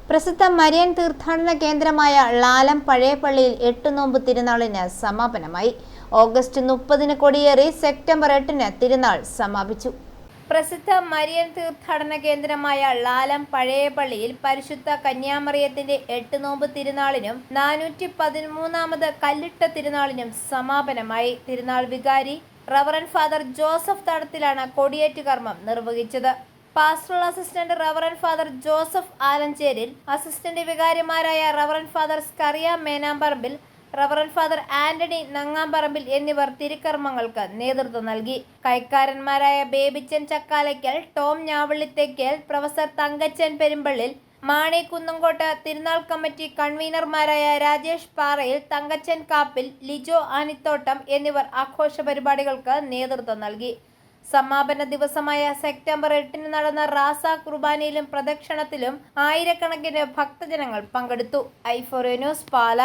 പ്രസിദ്ധ മരിയൻ തീർത്ഥാടന കേന്ദ്രമായ ലാലം പഴയ പള്ളിയിൽ 8 നോമ്പ് തിരുനാളിന് സമാപനമായി. ഓഗസ്റ്റ് 30-ന് കൊടിയേറി സെപ്റ്റംബർ 8-ന് തിരുനാൾ സമാപിച്ചു. പ്രസിദ്ധ മരിയൻ തീർത്ഥാടന കേന്ദ്രമായ ലാലം പഴയ പള്ളിയിൽ പരിശുദ്ധ കന്യാമറിയത്തിന്റെ 8 നോമ്പ് തിരുനാളിനും 413ാമത് കല്ലിട്ട തിരുനാളിനും സമാപനമായി. തിരുനാൾ വികാരി റവറൻ ഫാദർ ജോസഫ് തടത്തിലാണ് കൊടിയേറ്റ് കർമ്മം നിർവഹിച്ചത്. Pastoral assistant reverend father Joseph Alancheril, assistant വികാരിമാരായ reverend father Skariah Menamparambil, reverend father Antony Nangamparambil എന്നിവർ തിരുക്കർമ്മങ്ങൾക്ക് നേതൃത്വം നൽകി. കൈക്കാരന്മാരായ ബേബിച്ചൻ ചക്കാലയ്ക്കൽ, ടോം ഞാവള്ളിത്തേക്കൽ, പ്രൊഫസർ തങ്കച്ചൻ പെരുമ്പള്ളിൽ, മാണി കുന്നംകോട്ട്, തിരുനാൾ കമ്മിറ്റി കൺവീനർമാരായ രാജേഷ് പാറയിൽ, തങ്കച്ചൻ കാപ്പിൽ, ലിജോ ആനിത്തോട്ടം എന്നിവർ ആഘോഷ പരിപാടികൾക്ക് നേതൃത്വം നൽകി. സമാപന ദിവസമായ സെപ്റ്റംബർ 8-ന് നടന്ന റാസ കുർബാനയിലും പ്രദക്ഷിണത്തിലും ആയിരക്കണക്കിന് ഭക്തജനങ്ങൾ പങ്കെടുത്തു. ഐഫോറിയ ന്യൂസ്, പാല.